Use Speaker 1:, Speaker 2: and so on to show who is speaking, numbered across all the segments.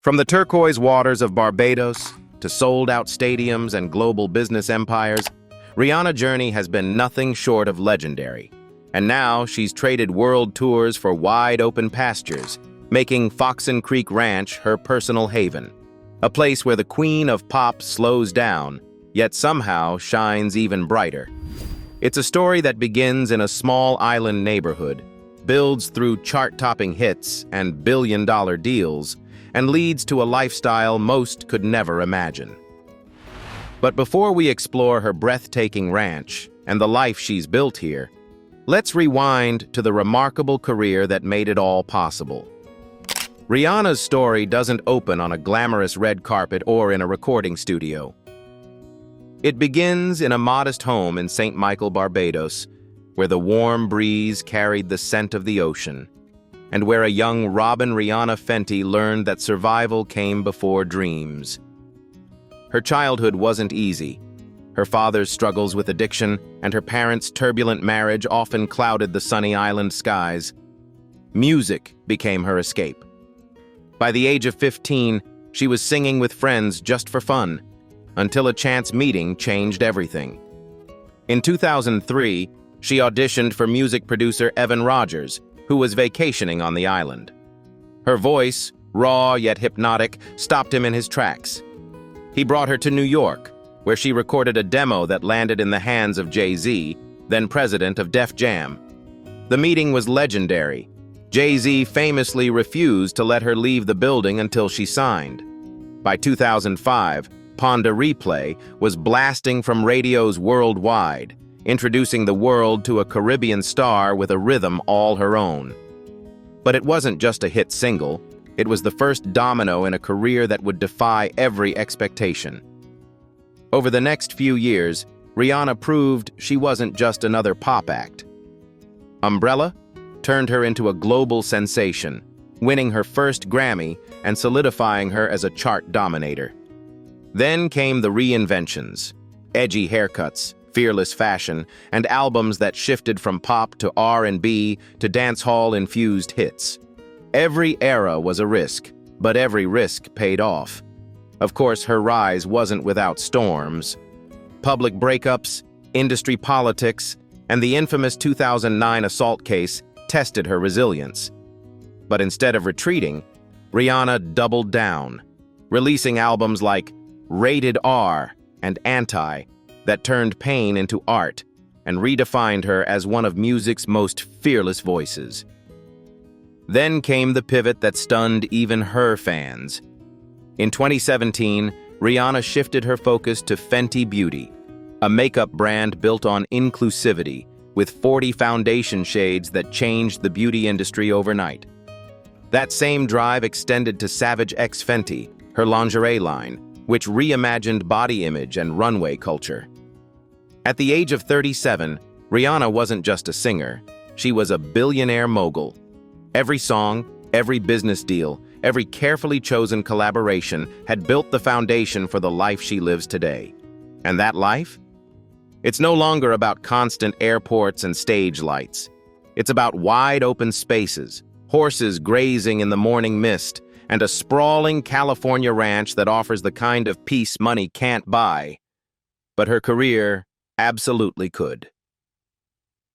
Speaker 1: From the turquoise waters of Barbados to sold-out stadiums and global business empires, Rihanna's journey has been nothing short of legendary. And now she's traded world tours for wide-open pastures, making Foxen Creek Ranch her personal haven, a place where the queen of pop slows down, yet somehow shines even brighter. It's a story that begins in a small island neighborhood, builds through chart-topping hits and billion-dollar deals, and leads to a lifestyle most could never imagine. But before we explore her breathtaking ranch and the life she's built here, let's rewind to the remarkable career that made it all possible. Rihanna's story doesn't open on a glamorous red carpet or in a recording studio. It begins in a modest home in St. Michael, Barbados, where the warm breeze carried the scent of the ocean, and where a young Rihanna Fenty learned that survival came before dreams. Her childhood wasn't easy. Her father's struggles with addiction and her parents' turbulent marriage often clouded the sunny island skies. Music became her escape. By the age of 15, she was singing with friends just for fun, until a chance meeting changed everything. In 2003, she auditioned for music producer Evan Rogers, who was vacationing on the island. Her voice, raw yet hypnotic, stopped him in his tracks. He brought her to New York, where she recorded a demo that landed in the hands of Jay-Z, then president of Def Jam. The meeting was legendary. Jay-Z famously refused to let her leave the building until she signed. By 2005, Ponda Replay was blasting from radios worldwide, introducing the world to a Caribbean star with a rhythm all her own. But it wasn't just a hit single, it was the first domino in a career that would defy every expectation. Over the next few years, Rihanna proved she wasn't just another pop act. Umbrella turned her into a global sensation, winning her first Grammy and solidifying her as a chart dominator. Then came the reinventions, edgy haircuts, fearless fashion, and albums that shifted from pop to R&B to dancehall-infused hits. Every era was a risk, but every risk paid off. Of course, her rise wasn't without storms. Public breakups, industry politics, and the infamous 2009 assault case tested her resilience. But instead of retreating, Rihanna doubled down, releasing albums like Rated R and Anti that turned pain into art and redefined her as one of music's most fearless voices. Then came the pivot that stunned even her fans. In 2017, Rihanna shifted her focus to Fenty Beauty, a makeup brand built on inclusivity, with 40 foundation shades that changed the beauty industry overnight. That same drive extended to Savage X Fenty, her lingerie line, which reimagined body image and runway culture. At the age of 37, Rihanna wasn't just a singer, she was a billionaire mogul. Every song, every business deal, every carefully chosen collaboration had built the foundation for the life she lives today. And that life? It's no longer about constant airports and stage lights. It's about wide open spaces, horses grazing in the morning mist, and a sprawling California ranch that offers the kind of peace money can't buy. But her career absolutely could.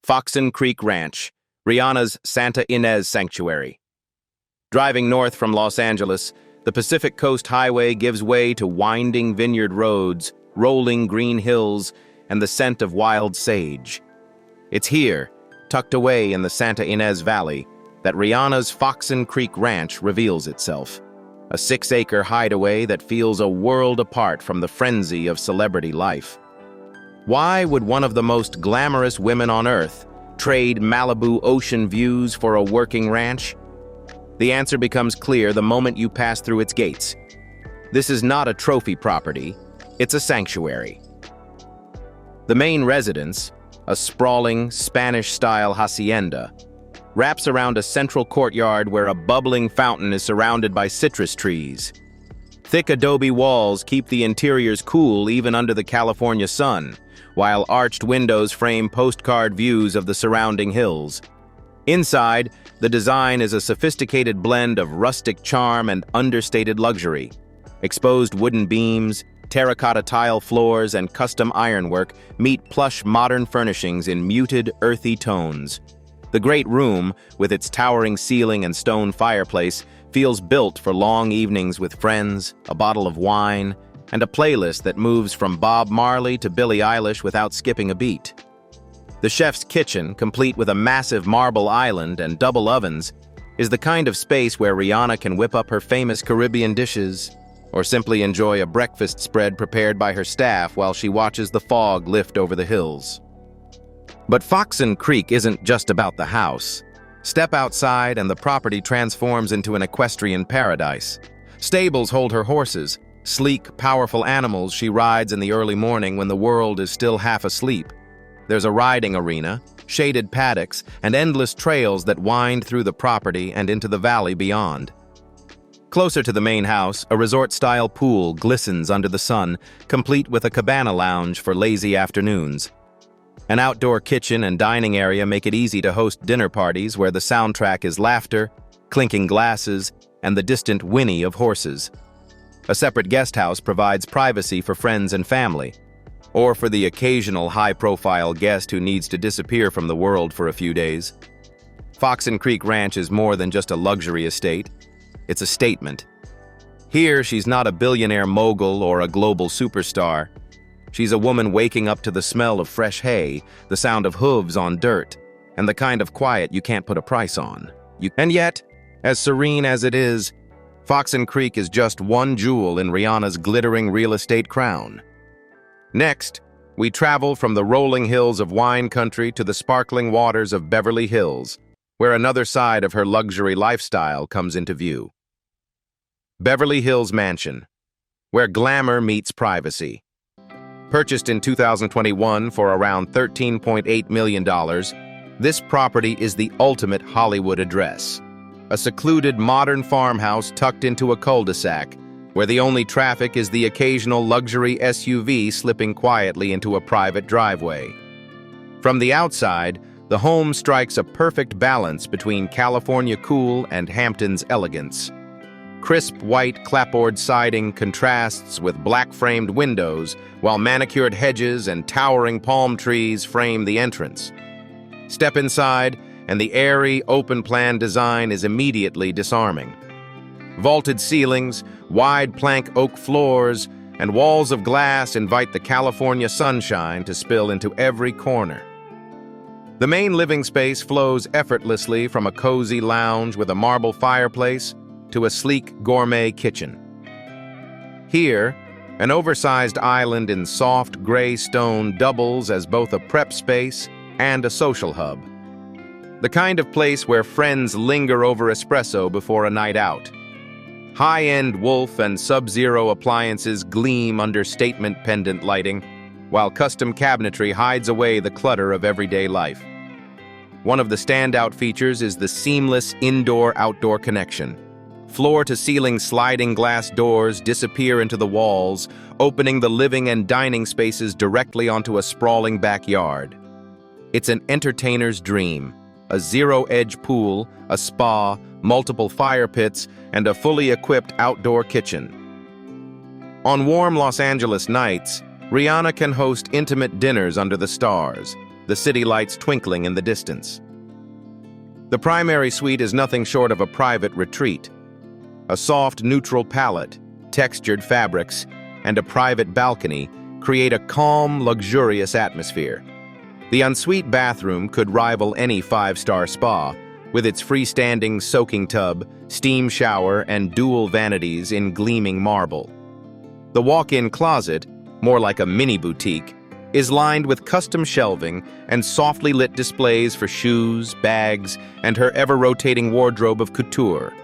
Speaker 1: Foxen Creek Ranch, Rihanna's Santa Ynez sanctuary. Driving north from Los Angeles, the Pacific Coast Highway gives way to winding vineyard roads, rolling green hills, and the scent of wild sage. It's here, tucked away in the Santa Ynez Valley, that Rihanna's Foxen Creek Ranch reveals itself, a 6-acre hideaway that feels a world apart from the frenzy of celebrity life. Why would one of the most glamorous women on earth trade Malibu ocean views for a working ranch? The answer becomes clear the moment you pass through its gates. This is not a trophy property, it's a sanctuary. The main residence, a sprawling Spanish-style hacienda, wraps around a central courtyard where a bubbling fountain is surrounded by citrus trees. Thick adobe walls keep the interiors cool even under the California sun, while arched windows frame postcard views of the surrounding hills. Inside, the design is a sophisticated blend of rustic charm and understated luxury. Exposed wooden beams, terracotta tile floors, and custom ironwork meet plush modern furnishings in muted, earthy tones. The great room, with its towering ceiling and stone fireplace, feels built for long evenings with friends, a bottle of wine, and a playlist that moves from Bob Marley to Billie Eilish without skipping a beat. The chef's kitchen, complete with a massive marble island and double ovens, is the kind of space where Rihanna can whip up her famous Caribbean dishes, or simply enjoy a breakfast spread prepared by her staff while she watches the fog lift over the hills. But Foxen Creek isn't just about the house. Step outside and the property transforms into an equestrian paradise. Stables hold her horses, sleek, powerful animals she rides in the early morning when the world is still half asleep. There's a riding arena, shaded paddocks, and endless trails that wind through the property and into the valley beyond. Closer to the main house, a resort-style pool glistens under the sun, complete with a cabana lounge for lazy afternoons. An outdoor kitchen and dining area make it easy to host dinner parties where the soundtrack is laughter, clinking glasses, and the distant whinny of horses. A separate guest house provides privacy for friends and family, or for the occasional high-profile guest who needs to disappear from the world for a few days. Foxen Creek Ranch is more than just a luxury estate. It's a statement. Here, she's not a billionaire mogul or a global superstar. She's a woman waking up to the smell of fresh hay, the sound of hooves on dirt, and the kind of quiet you can't put a price on. And yet, as serene as it is, Foxen Creek is just one jewel in Rihanna's glittering real estate crown. Next, we travel from the rolling hills of wine country to the sparkling waters of Beverly Hills, where another side of her luxury lifestyle comes into view. Beverly Hills Mansion, where glamour meets privacy. Purchased in 2021 for around $13.8 million, this property is the ultimate Hollywood address. A secluded modern farmhouse tucked into a cul-de-sac, where the only traffic is the occasional luxury SUV slipping quietly into a private driveway. From the outside, the home strikes a perfect balance between California cool and Hampton's elegance. Crisp white clapboard siding contrasts with black-framed windows, while manicured hedges and towering palm trees frame the entrance. Step inside, and the airy, open-plan design is immediately disarming. Vaulted ceilings, wide plank oak floors, and walls of glass invite the California sunshine to spill into every corner. The main living space flows effortlessly from a cozy lounge with a marble fireplace to a sleek gourmet kitchen. Here, an oversized island in soft gray stone doubles as both a prep space and a social hub. The kind of place where friends linger over espresso before a night out. High-end Wolf and Sub-Zero appliances gleam under statement pendant lighting, while custom cabinetry hides away the clutter of everyday life. One of the standout features is the seamless indoor-outdoor connection. Floor-to-ceiling sliding glass doors disappear into the walls, opening the living and dining spaces directly onto a sprawling backyard. It's an entertainer's dream. A zero-edge pool, a spa, multiple fire pits, and a fully equipped outdoor kitchen. On warm Los Angeles nights, Rihanna can host intimate dinners under the stars, the city lights twinkling in the distance. The primary suite is nothing short of a private retreat. A soft, neutral palette, textured fabrics, and a private balcony create a calm, luxurious atmosphere. The ensuite bathroom could rival any five-star spa, with its freestanding soaking tub, steam shower, and dual vanities in gleaming marble. The walk-in closet, more like a mini boutique, is lined with custom shelving and softly lit displays for shoes, bags, and her ever-rotating wardrobe of couture.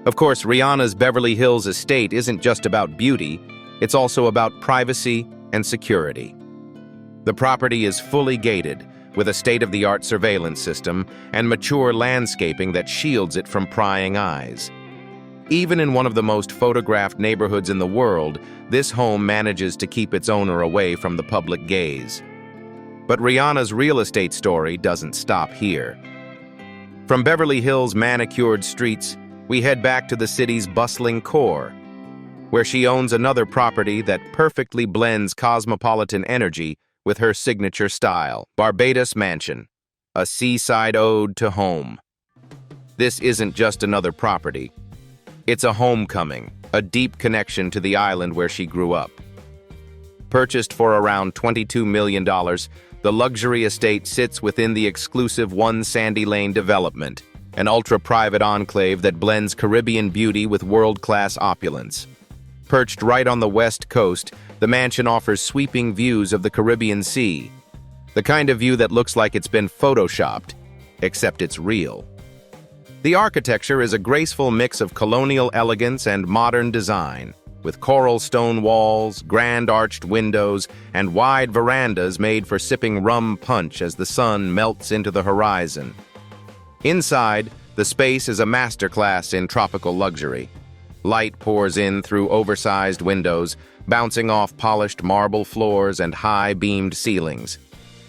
Speaker 1: Of course, Rihanna's Beverly Hills estate isn't just about beauty, it's also about privacy and security. The property is fully gated, with a state-of-the-art surveillance system and mature landscaping that shields it from prying eyes. Even in one of the most photographed neighborhoods in the world, this home manages to keep its owner away from the public gaze. But Rihanna's real estate story doesn't stop here. From Beverly Hills' manicured streets, we head back to the city's bustling core, where she owns another property that perfectly blends cosmopolitan energy with her signature style. Barbados Mansion, a seaside ode to home. This isn't just another property. It's a homecoming, a deep connection to the island where she grew up. Purchased for around $22 million, the luxury estate sits within the exclusive One Sandy Lane development, an ultra-private enclave that blends Caribbean beauty with world-class opulence. Perched right on the west coast, the mansion offers sweeping views of the Caribbean Sea, the kind of view that looks like it's been photoshopped, except it's real. The architecture is a graceful mix of colonial elegance and modern design, with coral stone walls, grand arched windows, and wide verandas made for sipping rum punch as the sun melts into the horizon. Inside, the space is a masterclass in tropical luxury. Light pours in through oversized windows, bouncing off polished marble floors and high-beamed ceilings.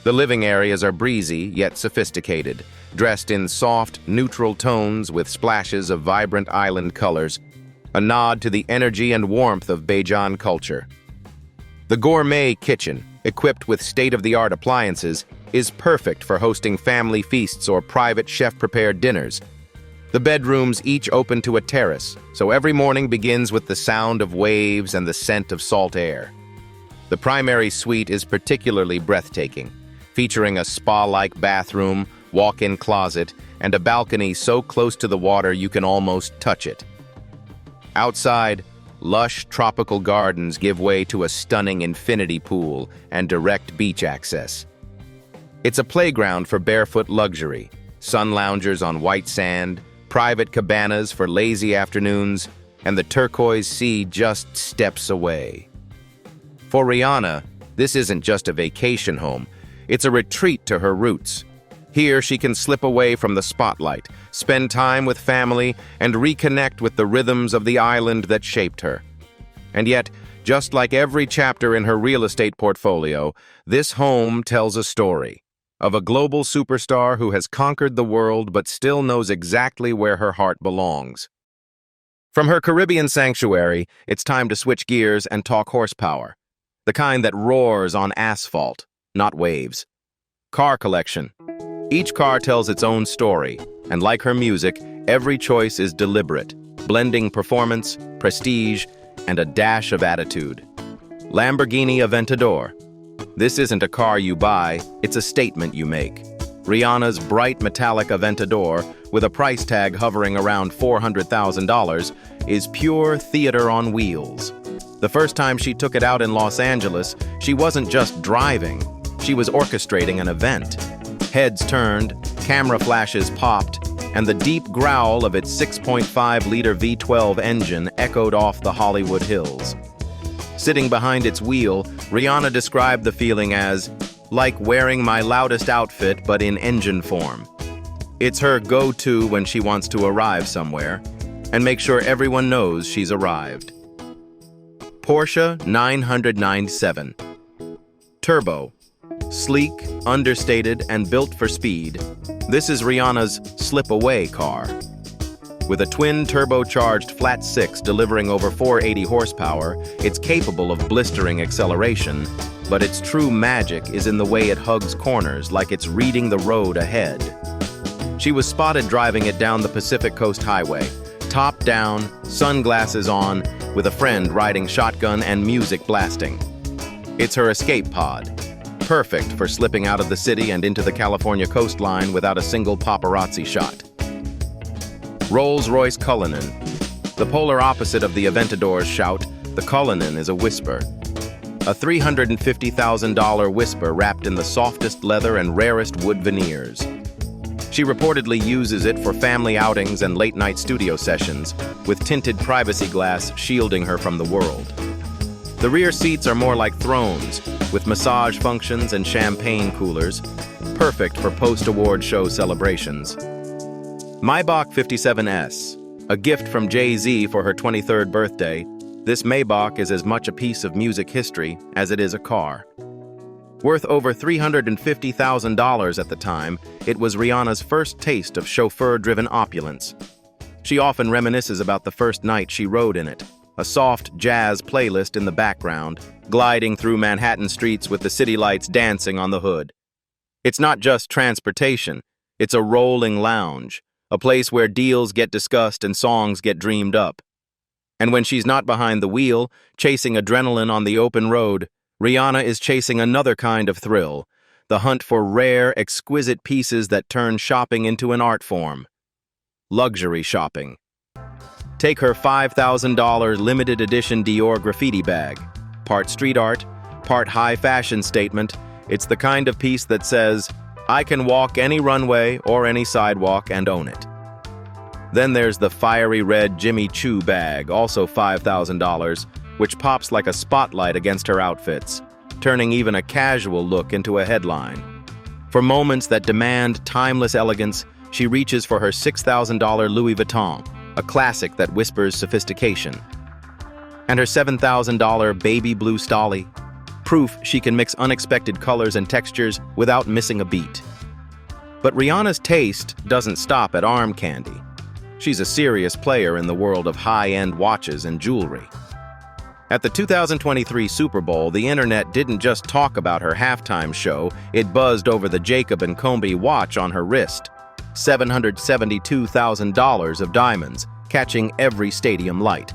Speaker 1: The living areas are breezy yet sophisticated, dressed in soft, neutral tones with splashes of vibrant island colors, a nod to the energy and warmth of Bajan culture. The gourmet kitchen, equipped with state-of-the-art appliances, is perfect for hosting family feasts or private chef-prepared dinners. The bedrooms each open to a terrace, so every morning begins with the sound of waves and the scent of salt air. The primary suite is particularly breathtaking, featuring a spa-like bathroom, walk-in closet, and a balcony so close to the water you can almost touch it. Outside, lush tropical gardens give way to a stunning infinity pool and direct beach access. It's a playground for barefoot luxury, sun loungers on white sand, private cabanas for lazy afternoons, and the turquoise sea just steps away. For Rihanna, this isn't just a vacation home, it's a retreat to her roots. Here she can slip away from the spotlight, spend time with family, and reconnect with the rhythms of the island that shaped her. And yet, just like every chapter in her real estate portfolio, this home tells a story of a global superstar who has conquered the world but still knows exactly where her heart belongs. From her Caribbean sanctuary, it's time to switch gears and talk horsepower, the kind that roars on asphalt, not waves. Car collection. Each car tells its own story, and like her music, every choice is deliberate, blending performance, prestige, and a dash of attitude. Lamborghini Aventador. This isn't a car you buy, it's a statement you make. Rihanna's bright metallic Aventador, with a price tag hovering around $400,000, is pure theater on wheels. The first time she took it out in Los Angeles, she wasn't just driving, she was orchestrating an event. Heads turned, camera flashes popped, and the deep growl of its 6.5-liter V12 engine echoed off the Hollywood hills. Sitting behind its wheel, Rihanna described the feeling as, like wearing my loudest outfit but in engine form. It's her go-to when she wants to arrive somewhere, and make sure everyone knows she's arrived. Porsche 997. Turbo. Sleek, understated, and built for speed, this is Rihanna's slip-away car. With a twin turbocharged flat six delivering over 480 horsepower, it's capable of blistering acceleration, but its true magic is in the way it hugs corners like it's reading the road ahead. She was spotted driving it down the Pacific Coast Highway, top down, sunglasses on, with a friend riding shotgun and music blasting. It's her escape pod, perfect for slipping out of the city and into the California coastline without a single paparazzi shot. Rolls-Royce Cullinan. The polar opposite of the Aventador's shout, the Cullinan is a whisper. A $350,000 whisper wrapped in the softest leather and rarest wood veneers. She reportedly uses it for family outings and late-night studio sessions, with tinted privacy glass shielding her from the world. The rear seats are more like thrones, with massage functions and champagne coolers, perfect for post-award show celebrations. Maybach 57S, a gift from Jay-Z for her 23rd birthday, this Maybach is as much a piece of music history as it is a car. Worth over $350,000 at the time, it was Rihanna's first taste of chauffeur-driven opulence. She often reminisces about the first night she rode in it, a soft jazz playlist in the background, gliding through Manhattan streets with the city lights dancing on the hood. It's not just transportation, it's a rolling lounge, a place where deals get discussed and songs get dreamed up. And when she's not behind the wheel, chasing adrenaline on the open road, Rihanna is chasing another kind of thrill, the hunt for rare, exquisite pieces that turn shopping into an art form. Luxury shopping. Take her $5,000 limited edition Dior graffiti bag. Part street art, part high fashion statement. It's the kind of piece that says, I can walk any runway or any sidewalk and own it. Then there's the fiery red Jimmy Choo bag, also $5,000, which pops like a spotlight against her outfits, turning even a casual look into a headline. For moments that demand timeless elegance, she reaches for her $6,000 Louis Vuitton, a classic that whispers sophistication. And her $7,000 baby blue Stolly, proof she can mix unexpected colors and textures without missing a beat. But Rihanna's taste doesn't stop at arm candy. She's a serious player in the world of high-end watches and jewelry. At the 2023 Super Bowl, the internet didn't just talk about her halftime show, it buzzed over the Jacob & Combe watch on her wrist. $772,000 of diamonds, catching every stadium light.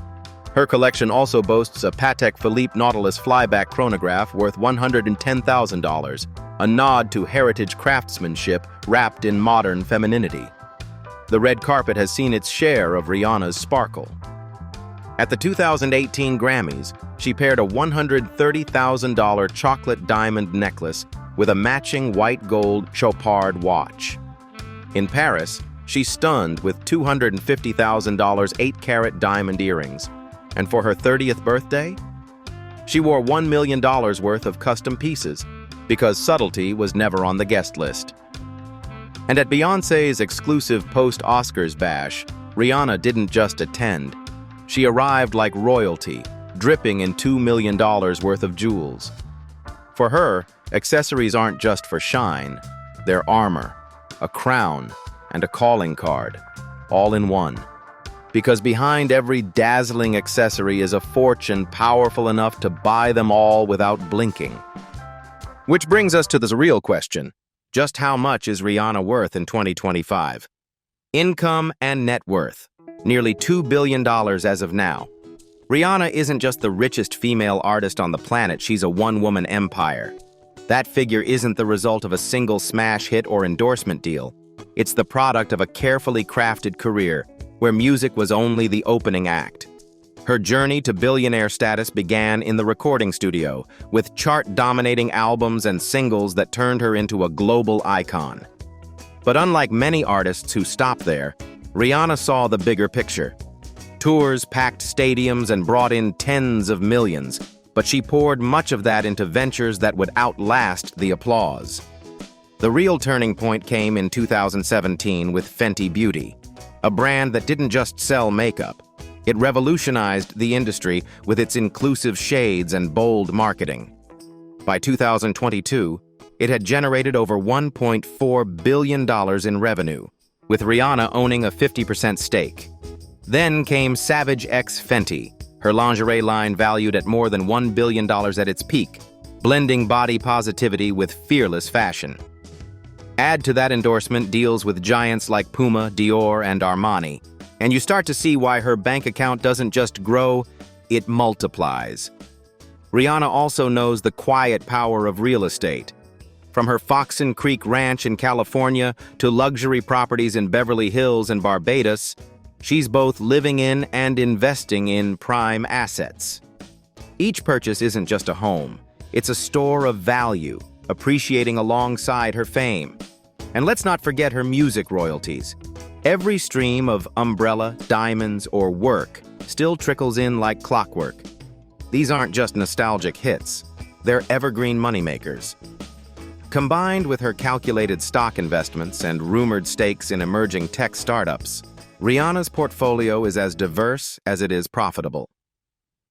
Speaker 1: Her collection also boasts a Patek Philippe Nautilus flyback chronograph worth $110,000, a nod to heritage craftsmanship wrapped in modern femininity. The red carpet has seen its share of Rihanna's sparkle. At the 2018 Grammys, she paired a $130,000 chocolate diamond necklace with a matching white gold chopard watch. In Paris, she stunned with $250,000 8-carat diamond earrings. And for her 30th birthday, she wore $1 million worth of custom pieces because subtlety was never on the guest list. And at Beyoncé's exclusive post-Oscars bash, Rihanna didn't just attend. She arrived like royalty, dripping in $2 million worth of jewels. For her, accessories aren't just for shine. They're armor, a crown, and a calling card, all in one. Because behind every dazzling accessory is a fortune powerful enough to buy them all without blinking. Which brings us to the real question. Just how much is Rihanna worth in 2025? Income and net worth. Nearly $2 billion as of now. Rihanna isn't just the richest female artist on the planet, she's a one-woman empire. That figure isn't the result of a single smash hit or endorsement deal. It's the product of a carefully crafted career, where music was only the opening act. Her journey to billionaire status began in the recording studio, with chart-dominating albums and singles that turned her into a global icon. But unlike many artists who stop there, Rihanna saw the bigger picture. Tours packed stadiums and brought in tens of millions, but she poured much of that into ventures that would outlast the applause. The real turning point came in 2017 with Fenty Beauty, a brand that didn't just sell makeup. It revolutionized the industry with its inclusive shades and bold marketing. By 2022, it had generated over $1.4 billion in revenue, with Rihanna owning a 50% stake. Then came Savage X Fenty, her lingerie line valued at more than $1 billion at its peak, blending body positivity with fearless fashion. Add to that endorsement deals with giants like Puma, Dior, and Armani, and you start to see why her bank account doesn't just grow, it multiplies. Rihanna also knows the quiet power of real estate. From her Foxen Creek Ranch in California to luxury properties in Beverly Hills and Barbados, she's both living in and investing in prime assets. Each purchase isn't just a home, it's a store of value, appreciating alongside her fame. And let's not forget her music royalties. Every stream of umbrella, diamonds, or work still trickles in like clockwork. These aren't just nostalgic hits, they're evergreen moneymakers. Combined with her calculated stock investments and rumored stakes in emerging tech startups, Rihanna's portfolio is as diverse as it is profitable.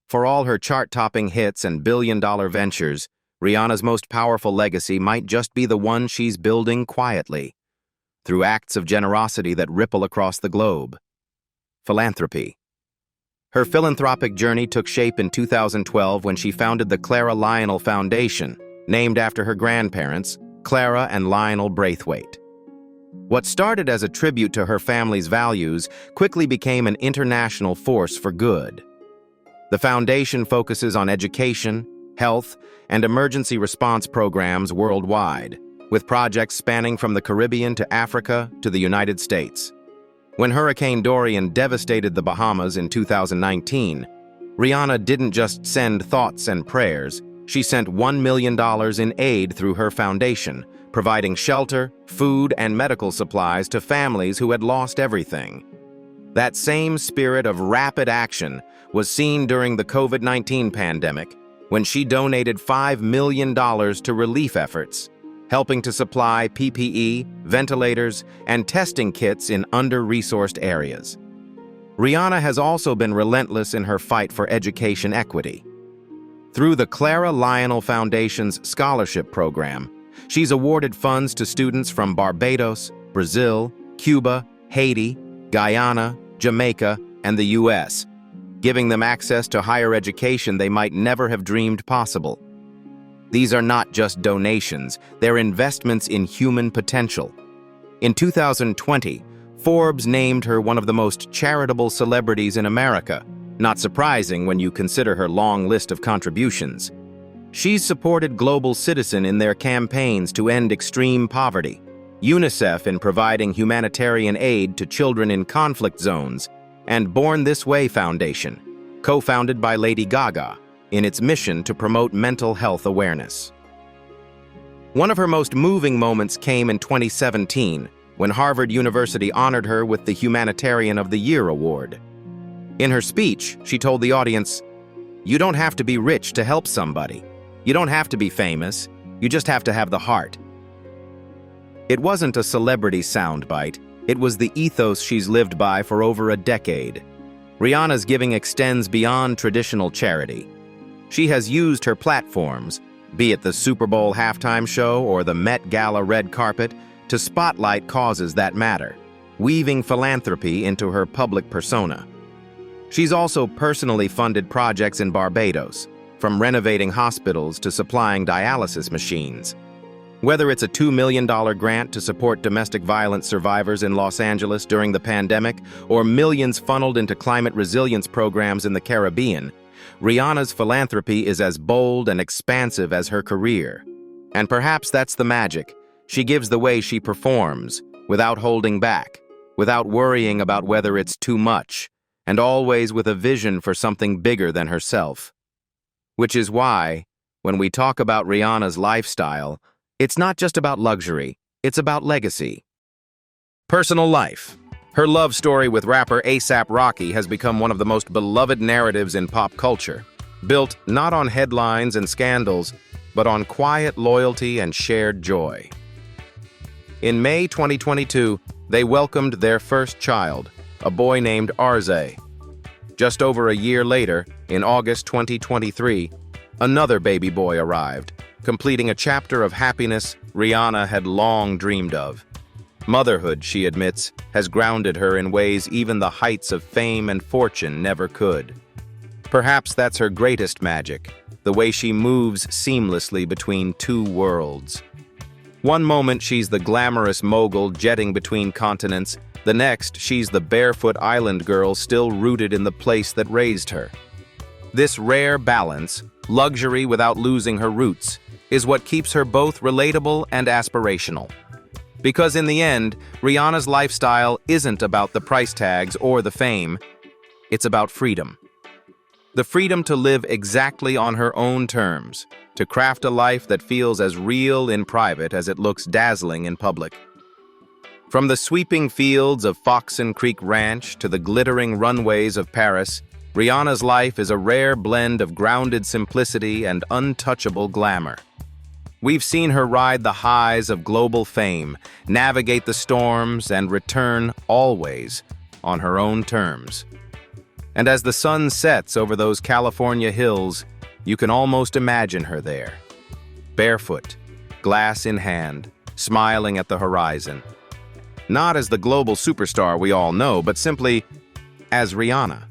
Speaker 1: For all her chart-topping hits and billion-dollar ventures, Rihanna's most powerful legacy might just be the one she's building quietly, through acts of generosity that ripple across the globe. Philanthropy. Her philanthropic journey took shape in 2012 when she founded the Clara Lionel Foundation, named after her grandparents, Clara and Lionel Braithwaite. What started as a tribute to her family's values quickly became an international force for good. The foundation focuses on education, health, and emergency response programs worldwide, with projects spanning from the Caribbean to Africa to the United States. When Hurricane Dorian devastated the Bahamas in 2019, Rihanna didn't just send thoughts and prayers, she sent $1 million in aid through her foundation, providing shelter, food, and medical supplies to families who had lost everything. That same spirit of rapid action was seen during the COVID-19 pandemic, when she donated $5 million to relief efforts, helping to supply PPE, ventilators, and testing kits in under-resourced areas. Rihanna has also been relentless in her fight for education equity. Through the Clara Lionel Foundation's scholarship program, she's awarded funds to students from Barbados, Brazil, Cuba, Haiti, Guyana, Jamaica, and the U.S., giving them access to higher education they might never have dreamed possible. These are not just donations, they're investments in human potential. In 2020, Forbes named her one of the most charitable celebrities in America, not surprising when you consider her long list of contributions. She's supported Global Citizen in their campaigns to end extreme poverty, UNICEF in providing humanitarian aid to children in conflict zones, and Born This Way Foundation, co-founded by Lady Gaga, in its mission to promote mental health awareness. One of her most moving moments came in 2017, when Harvard University honored her with the Humanitarian of the Year award. In her speech, she told the audience, "You don't have to be rich to help somebody. You don't have to be famous. You just have to have the heart." It wasn't a celebrity soundbite. It was the ethos she's lived by for over a decade. Rihanna's giving extends beyond traditional charity. She has used her platforms, be it the Super Bowl halftime show or the Met Gala red carpet, to spotlight causes that matter, weaving philanthropy into her public persona. She's also personally funded projects in Barbados, from renovating hospitals to supplying dialysis machines. Whether it's a $2 million grant to support domestic violence survivors in Los Angeles during the pandemic, or millions funneled into climate resilience programs in the Caribbean, Rihanna's philanthropy is as bold and expansive as her career. And perhaps that's the magic. She gives the way she performs, without holding back, without worrying about whether it's too much, and always with a vision for something bigger than herself. Which is why, when we talk about Rihanna's lifestyle, it's not just about luxury, it's about legacy. Personal life. Her love story with rapper A$AP Rocky has become one of the most beloved narratives in pop culture, built not on headlines and scandals, but on quiet loyalty and shared joy. In May 2022, they welcomed their first child, a boy named Arze. Just over a year later, in August 2023, another baby boy arrived, completing a chapter of happiness Rihanna had long dreamed of. Motherhood, she admits, has grounded her in ways even the heights of fame and fortune never could. Perhaps that's her greatest magic, the way she moves seamlessly between two worlds. One moment she's the glamorous mogul jetting between continents, the next she's the barefoot island girl still rooted in the place that raised her. This rare balance, luxury without losing her roots, is what keeps her both relatable and aspirational. Because in the end, Rihanna's lifestyle isn't about the price tags or the fame, it's about freedom. The freedom to live exactly on her own terms, to craft a life that feels as real in private as it looks dazzling in public. From the sweeping fields of Foxen Creek Ranch to the glittering runways of Paris, Rihanna's life is a rare blend of grounded simplicity and untouchable glamour. We've seen her ride the highs of global fame, navigate the storms, and return, always, on her own terms. And as the sun sets over those California hills, you can almost imagine her there, barefoot, glass in hand, smiling at the horizon. Not as the global superstar we all know, but simply as Rihanna.